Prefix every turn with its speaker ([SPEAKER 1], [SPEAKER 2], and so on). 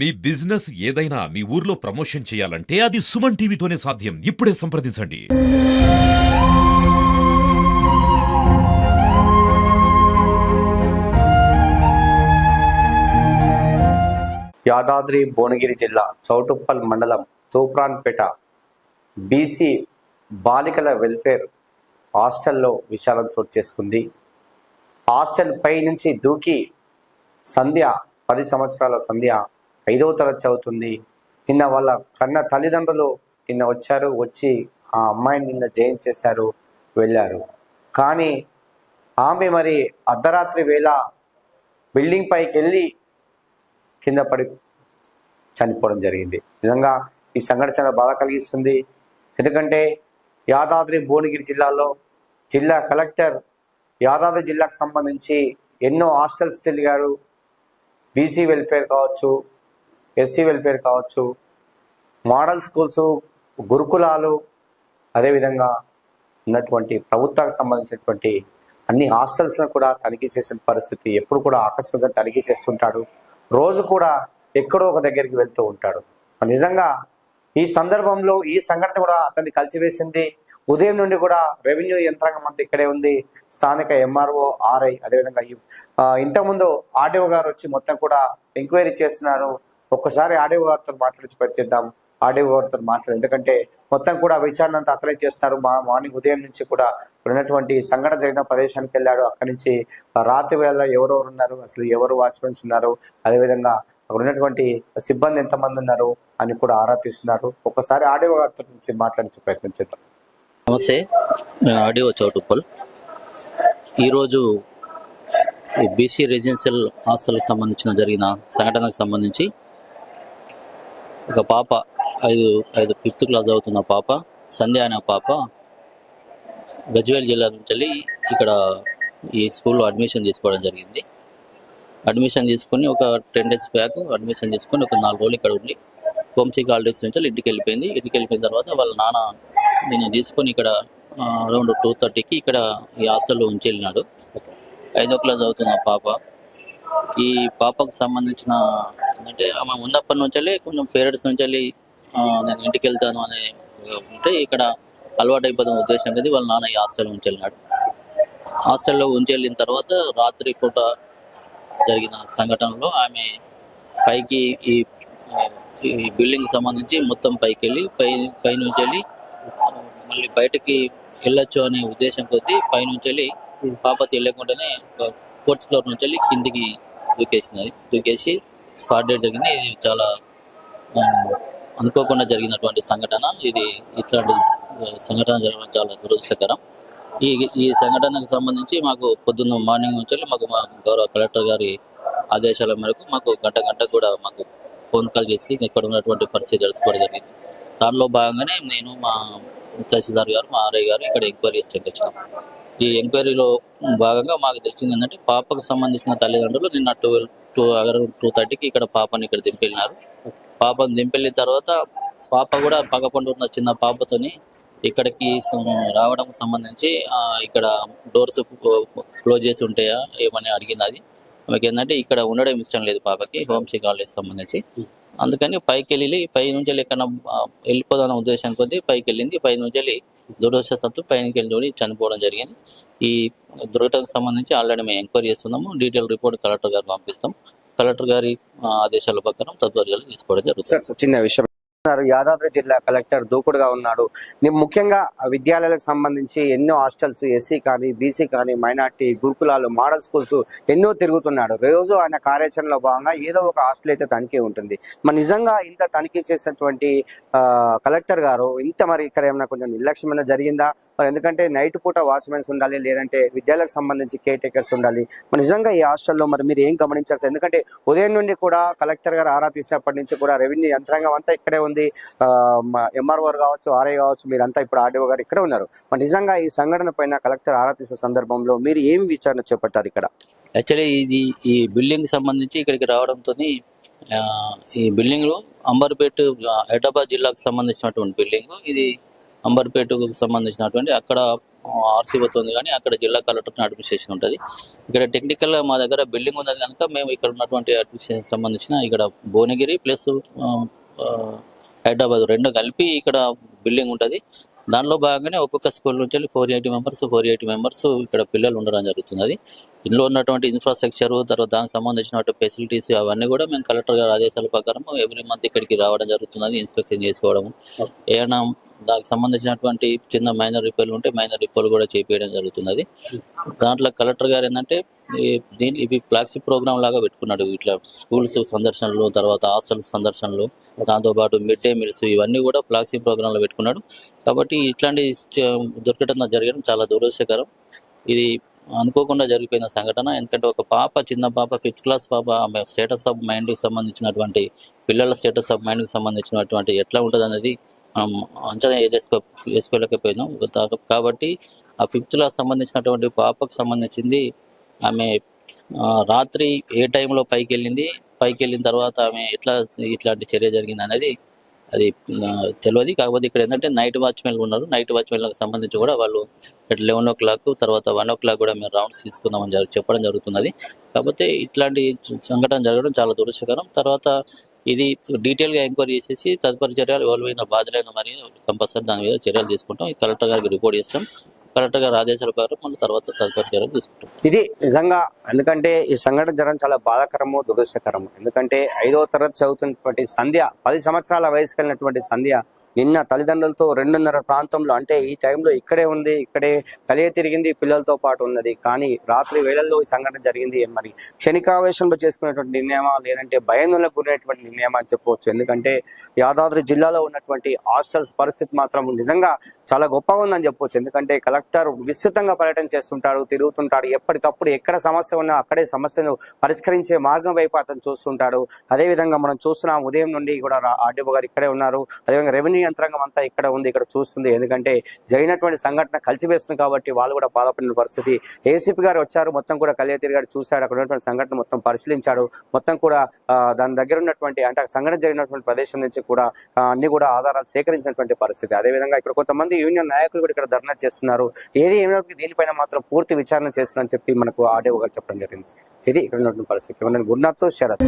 [SPEAKER 1] మీ business ఏదైనా మీ ఊర్లో promotion చేయాలంటే అది సుమన్ టీవీతోనే సాధ్యం. ఇప్పుడే సంప్రదించండి.
[SPEAKER 2] యాదాద్రి భువనగిరి జిల్లా చౌటుప్పల్ మండలం తూప్రాన్పేట బీసీ బాలికల వెల్ఫేర్ హాస్టల్లో విషాదం చోటు చేసుకుంది. హాస్టల్ పై నుంచి దూకి సంధ్య 10 సంవత్సరాల సంధ్య 5వ తరగతి చదువుతుంది. నిన్న వాళ్ళ కన్న తల్లిదండ్రులు నిన్న వచ్చి ఆ అమ్మాయిని నిన్న జైన్ చేశారు, వెళ్ళారు. కానీ ఆమె మరి అర్ధరాత్రి వేళ బిల్డింగ్ పైకి వెళ్ళి కింద పడి చనిపోవడం జరిగింది. నిజంగా ఈ సంఘటన చాలా బాధ కలిగిస్తుంది. ఎందుకంటే యాదాద్రి భువనగిరి జిల్లాలో జిల్లా కలెక్టర్ యాదాద్రి జిల్లాకు సంబంధించి ఎన్నో హాస్టల్స్ తిరిగారు. బీసీ వెల్ఫేర్ కావచ్చు, ఎస్సీ వెల్ఫేర్ కావచ్చు, మోడల్ స్కూల్స్, గురుకులాలు, అదేవిధంగా ఉన్నటువంటి ప్రభుత్వానికి సంబంధించినటువంటి అన్ని హాస్టల్స్ను కూడా తనిఖీ చేసిన పరిస్థితి. ఎప్పుడు కూడా ఆకస్మికంగా తనిఖీ చేస్తుంటాడు. రోజు కూడా ఎక్కడో ఒక దగ్గరికి వెళ్తూ ఉంటాడు. నిజంగా ఈ సందర్భంలో ఈ సంఘటన కూడా అతన్ని కలిసివేసింది. ఉదయం నుండి కూడా రెవెన్యూ యంత్రాంగం అంతా ఇక్కడే ఉంది. స్థానిక ఎంఆర్ఓ, ఆర్ఐ, అదేవిధంగా ఇంతకుముందు ఆర్డీఓ గారు వచ్చి మొత్తం కూడా ఎంక్వైరీ చేస్తున్నారు. ఒక్కసారి ఆర్డీఓ గారితో మాట్లాడి పరిచేద్దాం. ఆర్డీఓ గారితో మాట్లాడు, ఎందుకంటే మొత్తం కూడా విచారణ అంతా అతనే చేస్తారు. మార్నింగ్ ఉదయం నుంచి కూడా ఉన్నటువంటి సంఘటన జరిగిన ప్రదేశానికి వెళ్ళాడు. అక్కడి నుంచి రాత్రి వేళ ఎవరెవరు ఉన్నారు, అసలు ఎవరు వాచ్మెన్స్ ఉన్నారు, అదేవిధంగా అక్కడ ఉన్నటువంటి సిబ్బంది ఎంతమంది ఉన్నారు అని కూడా ఆరా తీస్తున్నారు. ఒకసారి ఆర్డీఓ గారితో మాట్లాడించే ప్రయత్నం చేద్దాం.
[SPEAKER 3] నమస్తే, నేను ఆర్డీఓ చౌటుప్పల్. ఈరోజు బీసీ రెసిడెన్షియల్ హాస్టల్కి సంబంధించిన జరిగిన సంఘటనకు సంబంధించి ఒక పాప ఫిఫ్త్ క్లాస్ చదువుతున్న పాప సంధ్య అనే పాప గజ్వేల్ జిల్లా నుంచి వెళ్ళి ఇక్కడ ఈ స్కూల్లో అడ్మిషన్ తీసుకోవడం జరిగింది. అడ్మిషన్ తీసుకొని ఒక 10 days బ్యాక్ అడ్మిషన్ తీసుకొని ఒక 4 రోజులు ఇక్కడ ఉండి హోమ్సిక్ హాలిడేస్ నుంచి ఇంటికి వెళ్ళిపోయింది. ఇంటికి వెళ్ళిపోయిన తర్వాత వాళ్ళ నాన్న నేను తీసుకొని ఇక్కడ అరౌండ్ 2:30కి ఇక్కడ ఈ హాస్టల్లో ఉంచి వెళ్ళినాడు. 5వ క్లాస్ చదువుతున్న పాప. ఈ పాపకు సంబంధించిన ఏంటంటే ఆమె ఉన్నప్పటి నుంచి కొంచెం పేరెంట్స్ నుంచి నేను ఇంటికి వెళ్తాను అనే ఉంటే ఇక్కడ అలవాటు అయిపోతున్న ఉద్దేశం కదా వాళ్ళ నాన్న ఈ హాస్టల్లో ఉంచి వెళ్ళినాడు. హాస్టల్లో ఉంచి వెళ్ళిన తర్వాత రాత్రి పూట జరిగిన సంఘటనలో ఆమె పైకి ఈ బిల్డింగ్ సంబంధించి మొత్తం పైకి వెళ్ళి పైనుంచి వెళ్ళి మళ్ళీ బయటకి వెళ్ళొచ్చు అనే ఉద్దేశం కొద్దీ పైనుంచి వెళ్ళి పాప తెలియకుండానే 4th floor నుంచి వెళ్ళి కిందికి దూకేసి స్పాట్ డెడ్ జరిగింది. ఇది చాలా అనుకోకుండా జరిగినటువంటి సంఘటన. ఇట్లాంటి సంఘటన జరగడం చాలా దురదృష్టకరం. ఈ సంఘటనకు సంబంధించి మాకు పొద్దున్న మార్నింగ్ నుంచి మాకు మా గౌరవ కలెక్టర్ గారి ఆదేశాల మేరకు మాకు గంట కూడా మాకు ఫోన్ కాల్ చేసి ఇక్కడ ఉన్నటువంటి పరిస్థితి తెలుసుకోవడం జరిగింది. దానిలో భాగంగానే నేను, మా తహసీల్దార్ గారు, మా ఆర్ఐ గారు ఇక్కడ ఎంక్వైరీ చేసేకి వచ్చినాం. ఈ ఎంక్వైరీలో భాగంగా మాకు తెలిసింది ఏంటంటే పాపకు సంబంధించిన తల్లిదండ్రులు నిన్న 2:30కి ఇక్కడ పాపని ఇక్కడ దింపెళ్ళినారు. పాపను దింపెళ్ళిన తర్వాత పాప కూడా పక్కపండు ఉన్న చిన్న పాపతోని ఇక్కడికి రావడం సంబంధించి ఇక్కడ డోర్స్ క్లోజ్ చేసి ఉంటాయా ఏమని అడిగినది. ఆమెకి ఏంటంటే ఇక్కడ ఉండడం ఇష్టం లేదు పాపకి, హోమ్సిక్ హాలిడేస్ సంబంధించి. అందుకని పైకి వెళ్ళి పై నుంచి ఎక్కడ వెళ్ళిపోదాన్న ఉద్దేశం కొద్దీ పైకి వెళ్ళింది. పై నుంచి వెళ్ళి దురదృష్టవశాత్తు పైకి వెళ్ళి చనిపోవడం జరిగింది. ఈ దుర్ఘటనకు సంబంధించి ఆల్రెడీ మేము ఎంక్వైరీ చేస్తున్నాము. డీటెయిల్ రిపోర్ట్ కలెక్టర్ గారికి పంపిస్తాం. కలెక్టర్ గారి ఆదేశాల ప్రకారం తదుపరి తీసుకోవడం జరుగుతుంది.
[SPEAKER 2] చిన్న విషయం, యాదాద్రి జిల్లా కలెక్టర్ దూకుడుగా ఉన్నాడు. ముఖ్యంగా విద్యాలయాలకు సంబంధించి ఎన్నో హాస్టల్స్, ఎస్సీ కానీ, బీసీ కానీ, మైనార్టీ, గురుకులాలు, మోడల్ స్కూల్స్ ఎన్నో తిరుగుతున్నాడు. రోజు ఆయన కార్యాచరణలో భాగంగా ఏదో ఒక హాస్టల్ అయితే తనిఖీ ఉంటుంది. మరి నిజంగా ఇంత తనిఖీ చేసినటువంటి కలెక్టర్ గారు మరి ఇక్కడ ఏమైనా కొంచెం నిర్లక్ష్యమైన జరిగిందా? మరి ఎందుకంటే నైట్ పూట వాచ్మెన్స్ ఉండాలి, లేదంటే విద్యాలయాలకు సంబంధించి కేర్ టేకర్స్ ఉండాలి. మరి నిజంగా ఈ హాస్టల్లో మరి మీరు ఏం గమనించాల్సి? ఎందుకంటే ఉదయం నుండి కూడా కలెక్టర్ గారు ఆరా తీసినప్పటి నుంచి కూడా రెవెన్యూ యంత్రాంగం అంతా ఇక్కడే ఉంది. ఎంఆర్ఓ కావచ్చు, ఆర్ఐ కావచ్చు, మీరంతా ఇప్పుడు ఆర్డీఓ గారు ఇక్కడ ఉన్నారు. మరి నిజంగా ఈ సంఘటన పైన కలెక్టర్ ఆరా తీసిన సందర్భంలో మీరు ఏమి విచారణ చేపట్టారు ఇక్కడ?
[SPEAKER 3] యాక్చువల్లీ ఈ బిల్డింగ్ సంబంధించి ఇక్కడికి రావడంతో ఈ బిల్డింగ్ అంబర్పేట హైదరాబాద్ జిల్లాకు సంబంధించినటువంటి బిల్డింగ్. ఇది అంబర్పేటకు సంబంధించినటువంటి అక్కడ ఆర్సీ పోతుంది, కానీ అక్కడ జిల్లా కలెక్టర్ అడ్మినిస్ట్రేషన్ ఉంటుంది. ఇక్కడ టెక్నికల్గా మా దగ్గర బిల్డింగ్ ఉన్నది కనుక మేము ఇక్కడ ఉన్నటువంటి అడ్మినిస్ట్రేషన్ సంబంధించిన ఇక్కడ భువనగిరి ప్లస్ హైదరాబాద్ రెండు కలిపి ఇక్కడ బిల్డింగ్ ఉంటుంది. దానిలో భాగంగానే ఒక్కొక్క స్కూల్ నుంచి 480 మెంబర్స్ ఇక్కడ పిల్లలు ఉండడం జరుగుతున్నది. ఇందులో ఉన్నటువంటి ఇన్ఫ్రాస్ట్రక్చర్, తర్వాత దానికి సంబంధించినటువంటి ఫెసిలిటీస్ అవన్నీ కూడా మేము కలెక్టర్ గారి ఆదేశాల ప్రకారం ఎవ్రీ మంత్ ఇక్కడికి రావడం జరుగుతున్నది, ఇన్స్పెక్షన్ చేసుకోవడం. ఏమైనా దానికి సంబంధించినటువంటి చిన్న మైనర్ రిపేర్లు ఉంటే మైనర్ రిపేర్లు కూడా చేపించడం జరుగుతున్నది. దాంట్లో కలెక్టర్ గారు ఏంటంటే ఇవి ఫ్లాగ్షిప్ ప్రోగ్రామ్ లాగా పెట్టుకున్నాడు. ఇట్లా స్కూల్స్ సందర్శనలు, తర్వాత హాస్టల్ సందర్శనలు, దాంతోపాటు మిడ్ డే మీల్స్ ఇవన్నీ కూడా ఫ్లాగ్షిప్ ప్రోగ్రాంలో పెట్టుకున్నాడు. కాబట్టి ఇట్లాంటి దుర్ఘటన జరగడం చాలా దురదృష్టకరం. ఇది అనుకోకుండా జరిగిపోయిన సంఘటన. ఎందుకంటే ఒక చిన్న పాప 5th క్లాస్ పాప, ఆమె స్టేటస్ ఆఫ్ మైండ్కి సంబంధించినటువంటి పిల్లల స్టేటస్ ఆఫ్ మైండ్కి సంబంధించినటువంటి ఎట్లా ఉంటుంది అనేది మనం అంచనా వేసుకోలేకపోయినాం. కాబట్టి ఆ 5th క్లాస్ సంబంధించినటువంటి పాపకు సంబంధించింది ఆమె రాత్రి ఏ టైంలో పైకి వెళ్ళిన తర్వాత ఆమె ఇట్లాంటి చర్య జరిగింది అనేది అది తెలియదు. కాకపోతే ఇక్కడ ఏంటంటే నైట్ వాచ్మెన్లు ఉన్నారు. నైట్ వాచ్మెన్లకు సంబంధించి కూడా వాళ్ళు 11 o'clock తర్వాత 1 o'clock కూడా మేము రౌండ్స్ తీసుకుందామని చెప్పడం జరుగుతున్నది. కాకపోతే ఇట్లాంటి సంఘటన జరగడం చాలా దురదృష్టకరం. తర్వాత ఇది డీటెయిల్గా ఎంక్వైరీ చేసేసి తదుపరి చర్యలు ఎవరైనా బాధ్యులైన మరి కంపల్సరీ దాని మీద చర్యలు తీసుకుంటాం. ఈ కలెక్టర్ గారికి రిపోర్ట్ చేస్తాం. కలెక్టర్ గారి ఆదేశాల ప్రకారం మన తర్వాత తదుపరి చర్యలు తీసుకుంటాం.
[SPEAKER 2] ఇది నిజంగా, ఎందుకంటే ఈ సంఘటన జరగడం చాలా బాధాకరము, దురదృష్టకరము. ఎందుకంటే 5వ తరగతి చదువుతున్నటువంటి సంధ్య, 10 సంవత్సరాల వయసు కలిగినటువంటి సంధ్య నిన్న తల్లిదండ్రులతో 2:30 ప్రాంతంలో, అంటే ఈ టైంలో ఇక్కడే ఉంది, ఇక్కడే కలియ తిరిగింది, పిల్లలతో పాటు ఉన్నది. కానీ రాత్రి వేళల్లో ఈ సంఘటన జరిగింది. మరి క్షణికావేశంలో చేసుకునేటువంటి నిర్ణయమా, లేదంటే భయాందోళనకు గురైనటువంటి నిర్ణయమా అని చెప్పవచ్చు. ఎందుకంటే యాదాద్రి జిల్లాలో ఉన్నటువంటి హాస్టల్స్ పరిస్థితి మాత్రం నిజంగా చాలా గొప్పగా ఉందని చెప్పవచ్చు. ఎందుకంటే కలెక్టర్ విస్తృతంగా పర్యటన చేస్తుంటాడు, తిరుగుతుంటాడు. ఎప్పటికప్పుడు ఎక్కడ సమస్య ఉన్నా అక్కడే సమస్యను పరిష్కరించే మార్గం వైపు అతను చూస్తుంటాడు. అదేవిధంగా మనం చూస్తున్నాం, ఉదయం నుండి కూడా ఆర్డీఓ గారు ఇక్కడే ఉన్నారు. అదేవిధంగా రెవెన్యూ యంత్రాంగం అంతా ఇక్కడ ఉంది, ఇక్కడ చూస్తుంది. ఎందుకంటే జరిగినటువంటి సంఘటన కలిసివేస్తుంది కాబట్టి వాళ్ళు కూడా బాధపడిన పరిస్థితి. ఏసీపీ గారు వచ్చారు, మొత్తం కూడా కలియ తిరిగాడు, చూశాడు, అక్కడ ఉన్నటువంటి సంఘటన మొత్తం పరిశీలించాడు. మొత్తం కూడా దాని దగ్గర ఉన్నటువంటి, అంటే సంఘటన జరిగినటువంటి ప్రదేశం నుంచి కూడా అన్ని కూడా ఆధారాలు సేకరించినటువంటి పరిస్థితి. అదేవిధంగా ఇక్కడ కొంతమంది యూనియన్ నాయకులు కూడా ఇక్కడ ధర్నా చేస్తున్నారు. ఏది ఏమైనా దీనిపైన మాత్రం పూర్తి విచారణ చేస్తున్నారని చెప్పి మనకు ఆర్డీఓ గారు చెప్పడం జరిగింది. ఇది ఇక్కడ ఉన్నటువంటి పరిస్థితి. గురునాథ్తో శరత్.